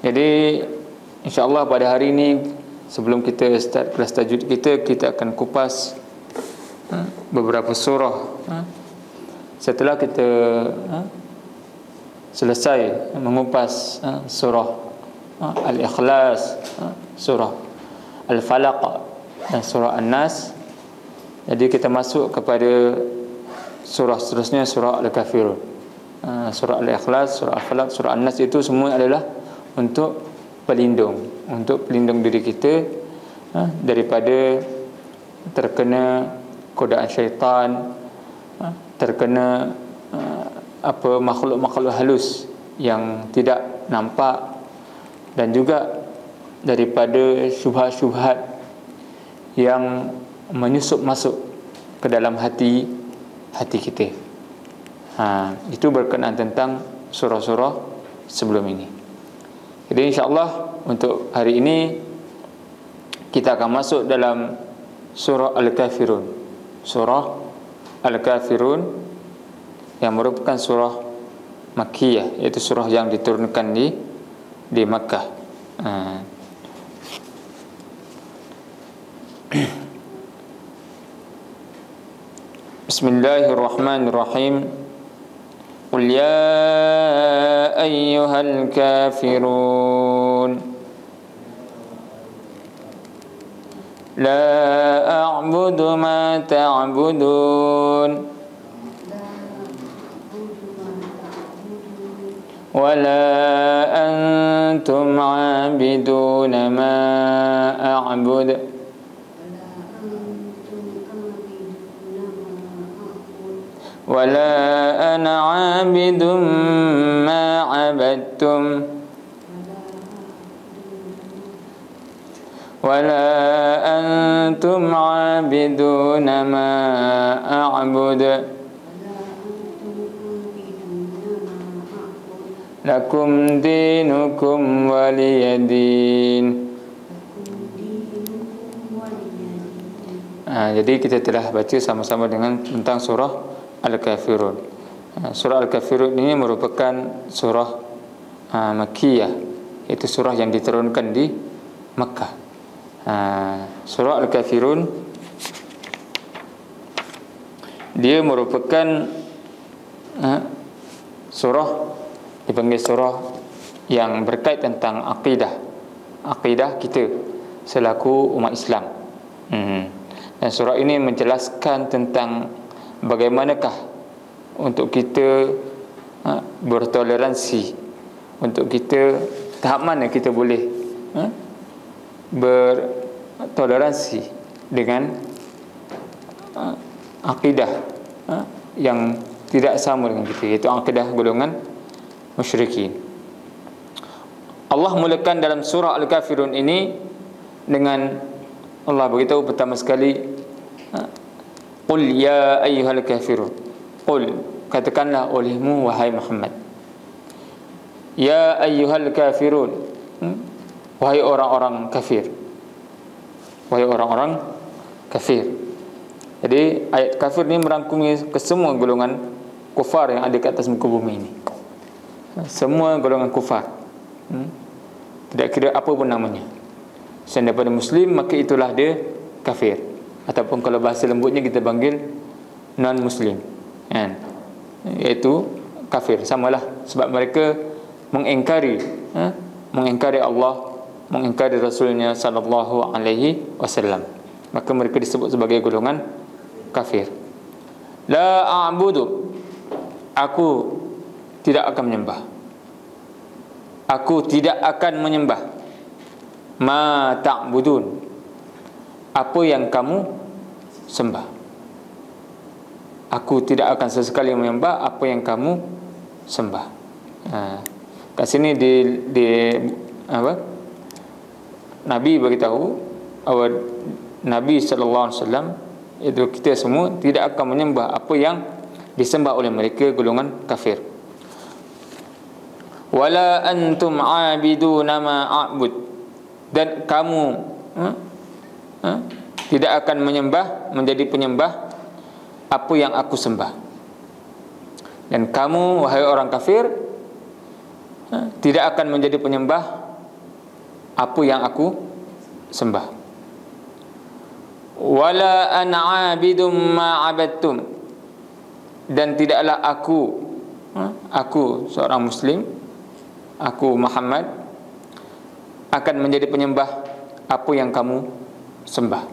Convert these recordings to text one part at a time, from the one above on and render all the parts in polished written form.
Jadi insya-Allah pada hari ini, sebelum kita start kelas tajwid kita akan kupas beberapa surah. Setelah kita selesai mengupas surah Al-Ikhlas, surah Al-Falaq dan surah An-Nas, jadi kita masuk kepada surah seterusnya, surah Al-Kafirun. Surah Al-Ikhlas, surah Al-Falaq, surah An-Nas itu semua adalah untuk pelindung diri kita daripada terkena godaan syaitan, terkena makhluk-makhluk halus yang tidak nampak, dan juga daripada syubhat-syubhat yang menyusup masuk ke dalam hati kita. Itu berkenaan tentang surah-surah sebelum ini. Jadi insya-Allah untuk hari ini kita akan masuk dalam surah Al-Kafirun. Surah Al-Kafirun yang merupakan surah Makkiyah, iaitu surah yang diturunkan di Makkah. Bismillahirrahmanirrahim. Qul ya ayyuhal kafirun la a'budu ma ta'budun wa la antum 'abiduna ma a'budu ولا أنا عابد ما عبدتم ولا أنتم عابدون ما أعبد لكم دينكم ولي دين. Jadi kita telah baca sama-sama tentang surah Al-Kafirun. Surah Al-Kafirun ini merupakan surah Makkiyah, iaitu surah yang diturunkan di Makkah. Surah Al-Kafirun dia merupakan surah, dipanggil surah yang berkait tentang akidah kita selaku umat Islam. Dan surah ini menjelaskan tentang bagaimanakah untuk kita bertoleransi, untuk kita tahap mana kita boleh bertoleransi dengan akidah yang tidak sama dengan kita, iaitu akidah golongan musyrikin. Allah mulakan dalam surah Al-Kafirun ini dengan Allah beritahu pertama sekali, Qul ya ayyuhal kafirun. Qul, katakanlah olehmu wahai Muhammad, ya ayyuhal kafirun, wahai orang-orang kafir. Wahai orang-orang kafir. Jadi ayat kafir ini merangkumi ke semua golongan kufar yang ada ke atas muka bumi ini. Semua golongan kufar, tidak kira apa pun namanya. Selain daripada Muslim, maka itulah dia kafir. Ataupun kalau bahasa lembutnya kita panggil non-Muslim, iaitu kafir. Samalah, sebab mereka mengingkari Allah, mengingkari Rasulnya sallallahu alaihi wasallam, maka mereka disebut sebagai golongan kafir. La a'budu, aku tidak akan menyembah. Aku tidak akan menyembah. Ma ta'budun, apa yang kamu sembah. Aku tidak akan sesekali menyembah apa yang kamu sembah. Kat sini Nabi beritahu bahwa Nabi sallallahu alaihi wasallam, itu kita semua tidak akan menyembah apa yang disembah oleh mereka golongan kafir. Wala antum aabiduna ma a'bud, dan kamu tidak akan menjadi penyembah apa yang aku sembah. Dan kamu wahai orang kafir tidak akan menjadi penyembah apa yang aku sembah. Wala an 'abidum ma 'abadtum, dan tidaklah aku seorang muslim, aku Muhammad akan menjadi penyembah apa yang kamu sembah.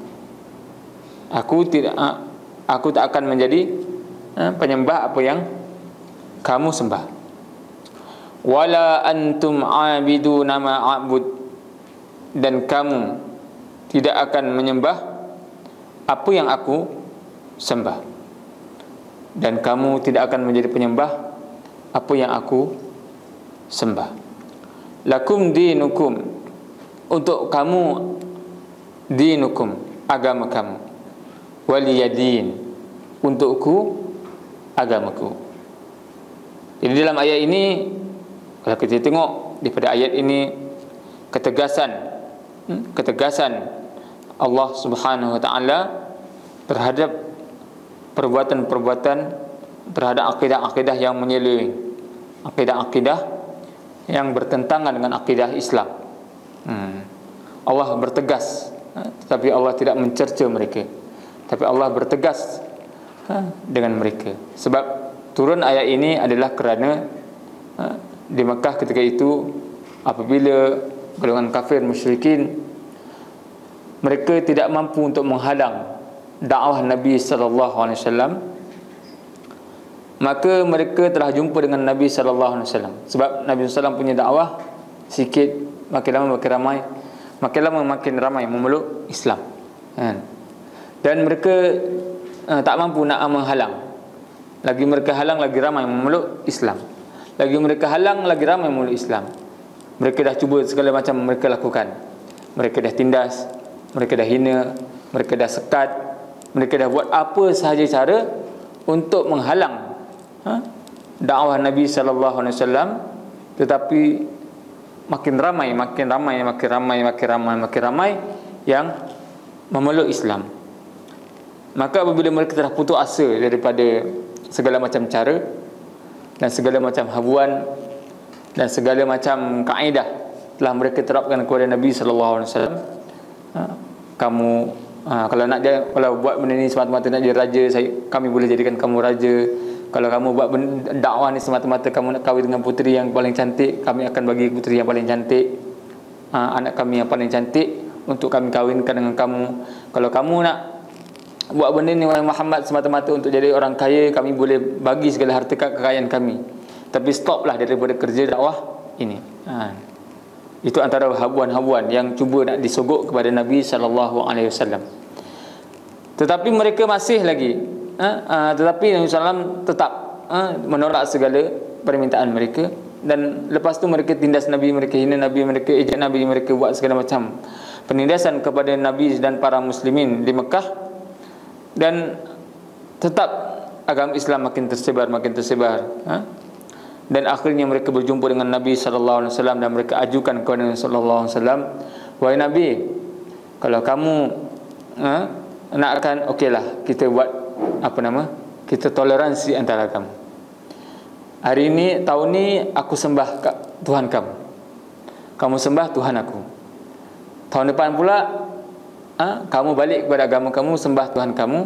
Aku tak akan menjadi penyembah apa yang kamu sembah. Wala antum 'abiduna ma a'bud, dan kamu tidak akan menyembah apa yang aku sembah, dan kamu tidak akan menjadi penyembah apa yang aku sembah. Lakum dinukum, untuk kamu, dinukum, agama kamu, waliyadin, untukku, agamaku. Jadi dalam ayat ini, kalau kita tengok daripada ayat ini, ketegasan Allah Subhanahu wa taala terhadap perbuatan-perbuatan, terhadap akidah-akidah yang menyeleweng, akidah-akidah yang bertentangan dengan akidah Islam. Allah bertegas, tetapi Allah tidak mencerca mereka, tapi Allah bertegas dengan mereka. Sebab turun ayat ini adalah kerana di Mekah ketika itu, apabila golongan kafir musyrikin, mereka tidak mampu untuk menghalang dakwah Nabi sallallahu alaihi wasallam, maka mereka telah jumpa dengan Nabi sallallahu alaihi wasallam. Sebab Nabi sallallahu alaihi wasallam punya dakwah sikit, makin lama makin ramai memeluk Islam. Dan mereka tak mampu nak menghalang. Lagi mereka halang, lagi ramai memeluk Islam. Lagi mereka halang, lagi ramai memeluk Islam. Mereka dah cuba segala macam mereka lakukan. Mereka dah tindas, mereka dah hina, mereka dah sekat, mereka dah buat apa sahaja cara untuk menghalang dakwah Nabi sallallahu alaihi wasallam. Tetapi makin ramai yang memeluk Islam. Maka apabila mereka telah putus asa daripada segala macam cara dan segala macam habuan dan segala macam kaedah telah mereka terapkan kepada Nabi sallallahu alaihi wasallam, kamu kalau buat benda ni semata-mata nak jadi raja, kami boleh jadikan kamu raja. Kalau kamu buat dakwah ni semata-mata kamu nak kahwin dengan puteri yang paling cantik, kami akan bagi puteri yang paling cantik, anak kami yang paling cantik untuk kami kahwinkan dengan kamu. Kalau kamu nak buat benda ni wahai Muhammad semata-mata untuk jadi orang kaya, kami boleh bagi segala harta kekayaan kami. Tapi stoplah daripada kerja dakwah ini. Itu antara habuan-habuan yang cuba nak disogok kepada Nabi sallallahu alaihi wasallam. Tetapi mereka masih lagi tetapi Nabi sallallahu tetap menolak segala permintaan mereka. Dan lepas tu mereka tindas Nabi, mereka hina Nabi, mereka ejek Nabi, mereka buat segala macam penindasan kepada Nabi dan para muslimin di Mekah. Dan tetap agama Islam makin tersebar. Dan akhirnya mereka berjumpa dengan Nabi sallallahu alaihi wasallam dan mereka ajukan kepada Nabi sallallahu alaihi wasallam, wahai Nabi, kalau kamu nakkan, okeylah kita buat kita toleransi antara kamu. Hari ini, tahun ni aku sembah Tuhan kamu, kamu sembah Tuhan aku. Tahun depan pula kamu balik kepada agama kamu, sembah Tuhan kamu,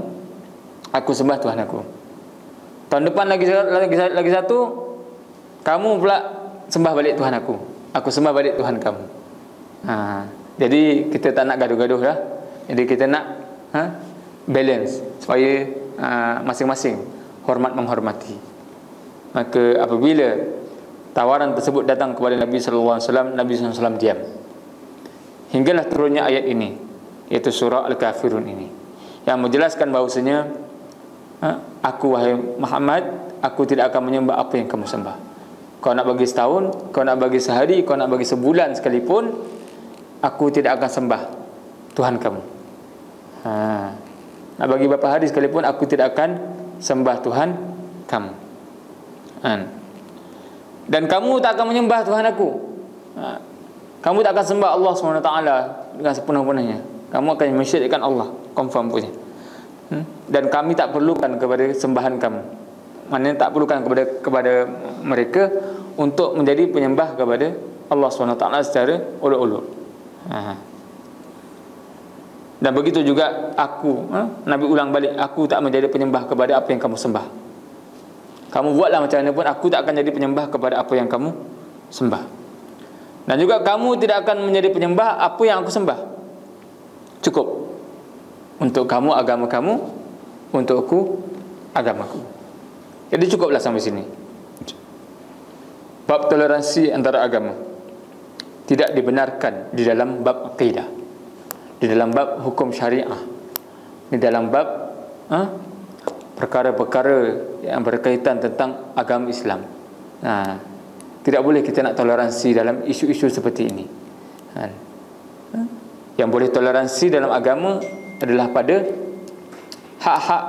aku sembah Tuhan aku. Tahun depan lagi satu, kamu pula sembah balik Tuhan aku sembah balik Tuhan kamu. Jadi kita tak nak gaduh-gaduh dah. Jadi kita nak balance supaya masing-masing hormat menghormati. Maka apabila tawaran tersebut datang kepada Nabi sallallahu alaihi wasallam, Nabi sallallahu alaihi wasallam diam. Hinggalah turunnya ayat ini, iaitu surah Al-Kafirun ini, yang menjelaskan bahawasanya aku wahai Muhammad, aku tidak akan menyembah apa yang kamu sembah. Kau nak bagi setahun, kau nak bagi sehari, kau nak bagi sebulan sekalipun, aku tidak akan sembah Tuhan kamu. Nak bagi berapa hari sekalipun, aku tidak akan sembah Tuhan kamu. Dan kamu tak akan menyembah Tuhan aku. Kamu tak akan sembah Allah SWT dengan sepenuh-penuhnya. Kamu akan mensyirikkan Allah, confirm punya. Dan kami tak perlukan kepada sembahan kamu. Maknanya tak perlukan kepada mereka untuk menjadi penyembah kepada Allah SWT secara uluk-uluk. Dan begitu juga aku, Nabi ulang balik, aku tak menjadi penyembah kepada apa yang kamu sembah. Kamu buatlah macam mana pun, aku tak akan jadi penyembah kepada apa yang kamu sembah. Dan juga kamu tidak akan menjadi penyembah apa yang aku sembah. Cukup. Untuk kamu agama kamu, untuk aku agamaku. Jadi cukuplah sampai sini. Bab toleransi antara agama tidak dibenarkan di dalam bab aqidah, di dalam bab hukum syariah, di dalam bab perkara-perkara yang berkaitan tentang agama Islam. Tidak boleh kita nak toleransi dalam isu-isu seperti ini. Yang boleh toleransi dalam agama adalah pada hak-hak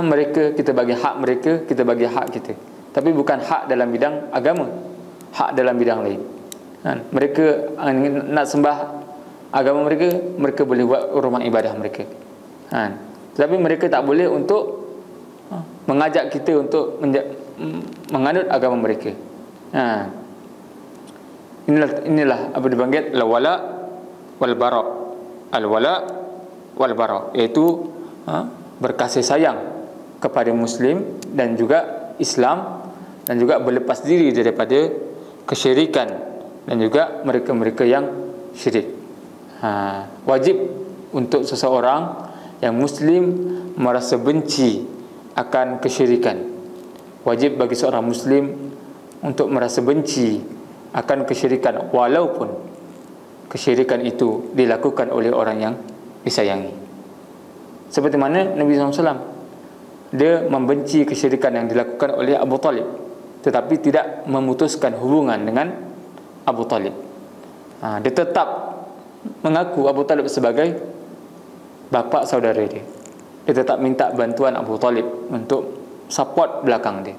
mereka, kita bagi hak mereka, kita bagi hak kita. Tapi bukan hak dalam bidang agama, hak dalam bidang lain. Mereka nak sembah agama mereka, mereka boleh buat rumah ibadah mereka. Tetapi mereka tak boleh untuk mengajak kita untuk menganut agama mereka. Inilah apa dipanggil al-wala wal bara. Al-wala wal bara, iaitu berkasih sayang kepada Muslim dan juga Islam, dan juga berlepas diri daripada kesyirikan dan juga mereka-mereka yang syirik. Wajib untuk seseorang yang Muslim merasa benci akan kesyirikan. Wajib bagi seorang Muslim untuk merasa benci akan kesyirikan, walaupun kesyirikan itu dilakukan oleh orang yang disayangi. Seperti mana Nabi SAW, dia membenci kesyirikan yang dilakukan oleh Abu Talib, tetapi tidak memutuskan hubungan dengan Abu Talib. Dia tetap mengaku Abu Talib sebagai bapa saudara dia. Dia tetap minta bantuan Abu Talib untuk support belakang dia,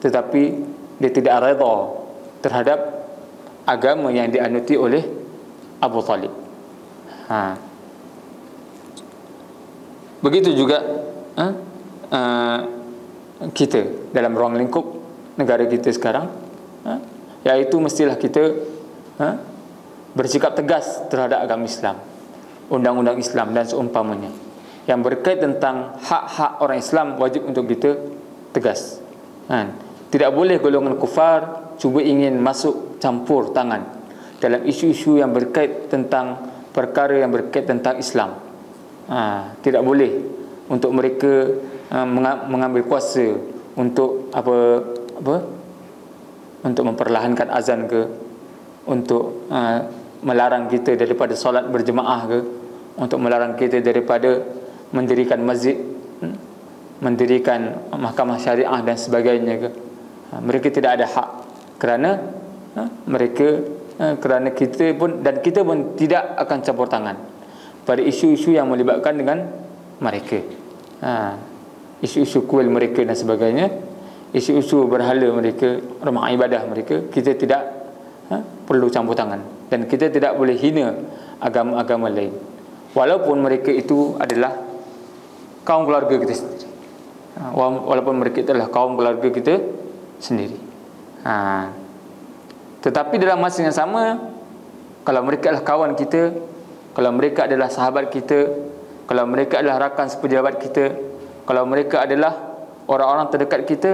tetapi dia tidak redha terhadap agama yang dianuti oleh Abu Talib. Begitu juga kita dalam ruang lingkup negara kita sekarang, iaitu mestilah kita bersikap tegas terhadap agama Islam, undang-undang Islam dan seumpamanya. Yang berkait tentang hak-hak orang Islam, wajib untuk kita tegas. Tidak boleh golongan kufar cuba ingin masuk campur tangan dalam isu-isu yang berkait tentang perkara yang berkait tentang Islam. Tidak boleh untuk mereka mengambil kuasa untuk untuk memperlahankan azan ke, untuk melarang kita daripada solat berjemaah ke, untuk melarang kita daripada mendirikan masjid, mendirikan mahkamah syariah dan sebagainya ke. Mereka tidak ada hak, kerana kerana kita pun tidak akan campur tangan pada isu-isu yang melibatkan dengan mereka. Isu-isu kuil mereka dan sebagainya, isu-isu berhala mereka, rumah ibadah mereka, kita tidak perlu campur tangan. Dan kita tidak boleh hina agama-agama lain, walaupun mereka itu adalah kaum keluarga kita sendiri, walaupun mereka itu adalah kaum keluarga kita sendiri. Tetapi dalam masa yang sama, kalau mereka adalah kawan kita, kalau mereka adalah sahabat kita, kalau mereka adalah rakan sepejabat kita, kalau mereka adalah orang-orang terdekat kita,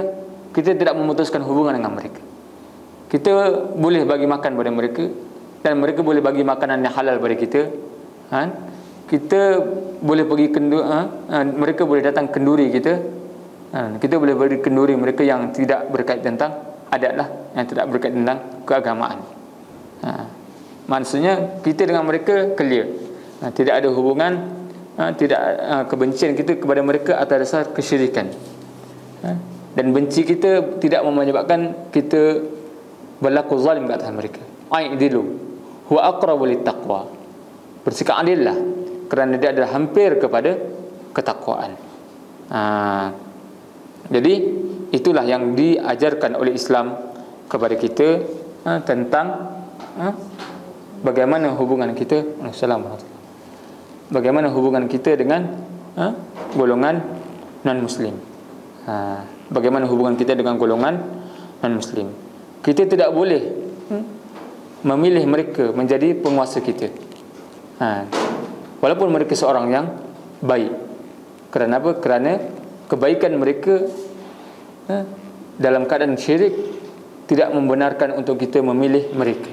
kita tidak memutuskan hubungan dengan mereka. Kita boleh bagi makan pada mereka, dan mereka boleh bagi makanan yang halal pada kita. Kita boleh pergi mereka boleh datang kenduri kita. Kita boleh beri kenduri mereka yang tidak berkait tentang adat lah, yang tidak berkait tentang keagamaan. Maksudnya kita dengan mereka clear. Tidak ada hubungan, tidak kebencian kita kepada mereka atas dasar kesyirikan. Dan benci kita tidak menyebabkan kita berlaku zalim ke atas mereka. Aidilu huwa aqrabu littaqwa. Bersikap adillah, kerana dia adalah hampir kepada ketakwaan. Jadi itulah yang diajarkan oleh Islam kepada kita tentang bagaimana hubungan kita. Assalamualaikum. Bagaimana hubungan kita dengan golongan non-Muslim. Bagaimana hubungan kita dengan golongan non-Muslim. Kita tidak boleh memilih mereka menjadi penguasa kita. Walaupun mereka seorang yang baik. Kerana apa? Kerana kebaikan mereka dalam keadaan syirik tidak membenarkan untuk kita memilih mereka.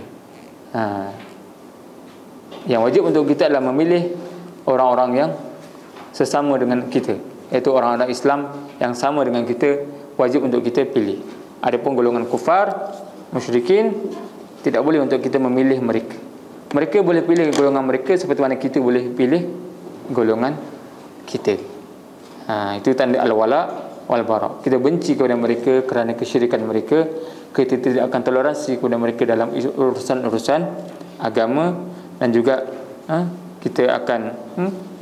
Yang wajib untuk kita adalah memilih orang-orang yang sesama dengan kita, iaitu orang-orang Islam yang sama dengan kita, wajib untuk kita pilih. Adapun golongan kufar, musyrikin, tidak boleh untuk kita memilih mereka. Mereka boleh pilih golongan mereka seperti mana kita boleh pilih golongan kita. Itu tanda al-wala wal bara. Kita benci kepada mereka kerana kesyirikan mereka. Kita tidak akan toleransi kepada mereka dalam urusan-urusan agama, dan juga kita akan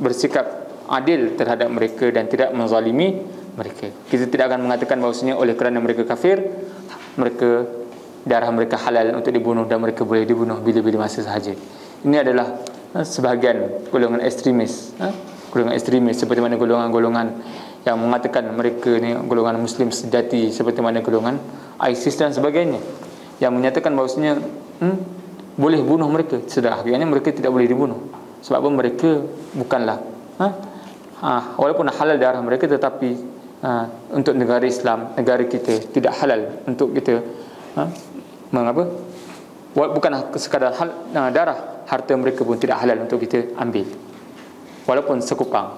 bersikap adil terhadap mereka dan tidak menzalimi mereka. Kita tidak akan mengatakan bahawasanya oleh kerana mereka kafir, darah mereka halal untuk dibunuh dan mereka boleh dibunuh bila-bila masa sahaja. Ini adalah sebahagian golongan ekstremis. Golongan ekstremis seperti mana golongan-golongan yang mengatakan mereka ni golongan Muslim sejati, seperti mana golongan ISIS dan sebagainya, yang menyatakan bahawasanya boleh bunuh mereka, sedang hakikatnya mereka tidak boleh dibunuh. Sebab apa? Mereka bukanlah walaupun halal darah mereka, tetapi untuk negara Islam, negara kita, tidak halal untuk kita bukanlah sekadar darah, harta mereka pun tidak halal untuk kita ambil, walaupun sekupang,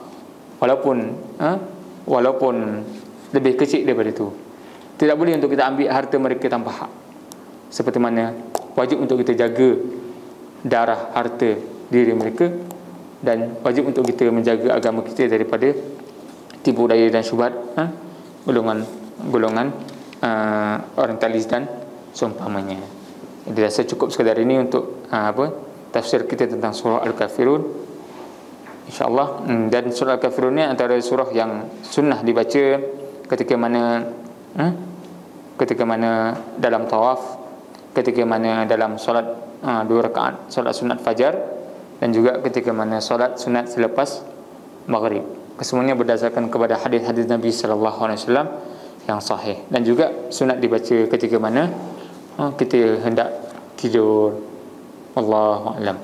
walaupun lebih kecil daripada itu. Tidak boleh untuk kita ambil harta mereka tanpa hak. Seperti mana wajib untuk kita jaga darah, harta diri mereka, dan wajib untuk kita menjaga agama kita daripada tipu daya dan syubhat golongan orientalis dan seumpamanya. Jadi rasa cukup sekadar ini untuk tafsir kita tentang surah Al-Kafirun, insya-Allah. Dan surah Al-Kafirun ni antara surah yang sunnah dibaca ketika mana dalam tawaf, ketika mana dalam solat 2 rakaat solat sunat fajar, dan juga ketika mana solat sunat selepas maghrib. Kesemuanya berdasarkan kepada hadis-hadis Nabi sallallahu alaihi wasallam yang sahih. Dan juga sunat dibaca ketika mana kita hendak tidur. Wallahu a'lam.